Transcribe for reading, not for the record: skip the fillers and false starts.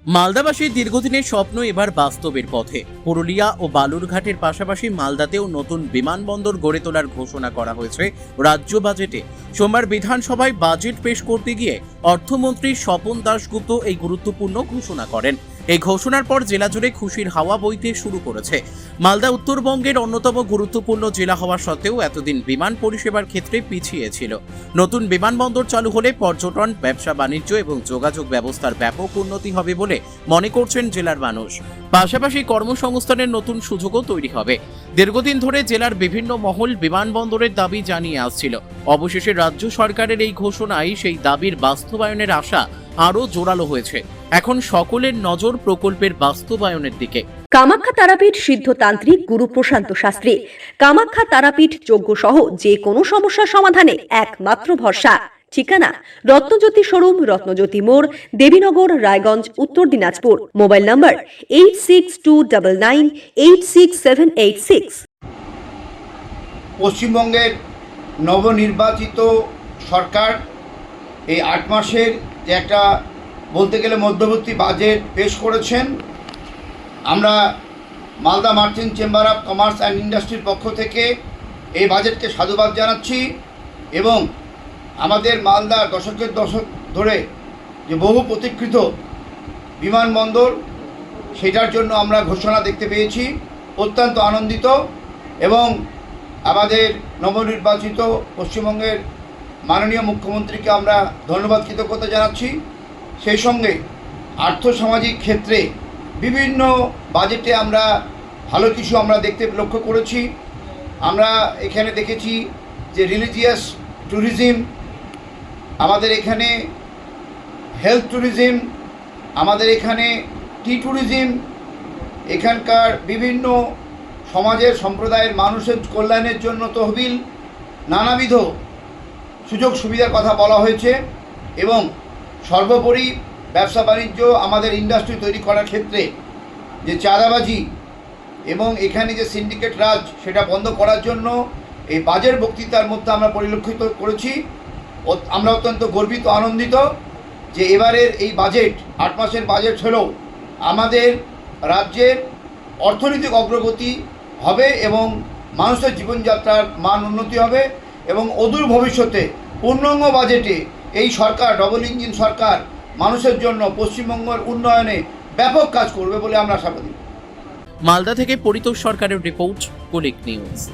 মালদাবাসীর দীর্ঘদিনের স্বপ্ন এবার বাস্তবের পথে। পুরুলিয়া ও বালুরঘাটের পাশাপাশি মালদাতেও নতুন বিমানবন্দর গড়ে তোলার ঘোষণা করা হয়েছে রাজ্য বাজেটে। সোমবার বিধানসভায় বাজেট পেশ করতে গিয়ে অর্থমন্ত্রী স্বপন দাশগুপ্ত এই গুরুত্বপূর্ণ ঘোষণা করেন। এই ঘোষণার পর জেলা জুড়ে খুশির হাওয়া বইতে শুরু করেছে। মালদা উত্তরবঙ্গের অন্যতম গুরুত্বপূর্ণ জেলা হওয়া সত্ত্বেও এতদিন বিমান পরিষেবার ক্ষেত্রে পিছিয়ে ছিল। নতুন বিমানবন্দর চালু হলে পর্যটন, ব্যবসা বাণিজ্য এবং যোগাযোগ ব্যবস্থার ব্যাপক উন্নতি হবে বলে মনে করছেন জেলার মানুষ। পাশাপাশি কর্মসংস্থানের নতুন সুযোগও তৈরি হবে। দীর্ঘদিন ধরে জেলার বিভিন্ন মহল বিমানবন্দরের দাবি জানিয়ে আসছিল। অবশেষে রাজ্য সরকারের এই ঘোষণায় সেই দাবির বাস্তবায়নের আশা আরও জোরালো হয়েছে। এখন সকলের নজর প্রকল্পের বাস্তবায়নের দিকে। কামাখ্যা তারাপীঠ সিদ্ধতান্ত্রিক গুরু প্রশান্ত শাস্ত্রী। কামাখ্যা তারাপীঠ যজ্ঞ সহ যে কোনো সমস্যার সমাধানে একমাত্র ভরসা। ঠিকানা রত্নজ্যোতি শোরুম, রত্নজ্যোতি মোড়, দেবীনগর, রায়গঞ্জ, উত্তর দিনাজপুর। মোবাইল নম্বর 8629986786। পশ্চিমবঙ্গের নবনির্বাচিত সরকার এই ৮ মাসের যে একটা বলতে গেলে মধ্যবর্তী বাজেট পেশ করেছেন, আমরা Malda merchant chamber of commerce and ইন্ডাস্ট্রির পক্ষ থেকে এই বাজেটকে সাধুবাদ জানাচ্ছি এবং আমাদের মালদা দশকের দশক ধরে যে বহু প্রতীক্ষিত বিমানবন্দর, সেটার জন্য আমরা ঘোষণা দেখতে পেয়েছি। অত্যন্ত আনন্দিত এবং আমাদের নবনির্বাচিত পশ্চিমবঙ্গের মাননীয় মুখ্যমন্ত্রীকে আমরা ধন্যবাদ, কৃতজ্ঞতা জানাচ্ছি। সেই সঙ্গে আর্থসামাজিক ক্ষেত্রে বিভিন্ন বাজেটে আমরা ভালো কিছু দেখতে লক্ষ্য করেছি। আমরা এখানে দেখেছি যে রিলিজিয়াস ট্যুরিজম, আমাদের এখানে হেলথ ট্যুরিজম, আমাদের এখানে টি ট্যুরিজম, এখানকার বিভিন্ন সমাজের সম্প্রদায়ের মানুষের কল্যাণের জন্য তহবিল, নানাবিধ সুযোগ সুবিধার কথা বলা হয়েছে এবং সর্বোপরি ব্যবসা বাণিজ্য, আমাদের ইন্ডাস্ট্রি তৈরি করার ক্ষেত্রে যে চাঁদাবাজি এবং এখানে যে সিন্ডিকেট রাজ, সেটা বন্ধ করার জন্য এই বাজেট বক্তৃতার মধ্যে আমরা পরিলক্ষিত করেছি। আমরা অত্যন্ত গর্বিত, আনন্দিত যে এবারের এই বাজেট ৮ মাসের বাজেট হলেও আমাদের রাজ্যের অর্থনৈতিক অগ্রগতি হবে এবং মানুষের জীবনযাত্রার মান উন্নতি হবে এবং অদূর ভবিষ্যতে পূর্ণাঙ্গ বাজেটে এই সরকার, ডবল ইঞ্জিন সরকার, মানুষের জন্য পশ্চিমবঙ্গের উন্নয়নে ব্যাপক কাজ করবে বলে আমরা আশাবাদী। মালদা থেকে পরিতোষ সরকারের রিপোর্ট, কুলিক নিউজ।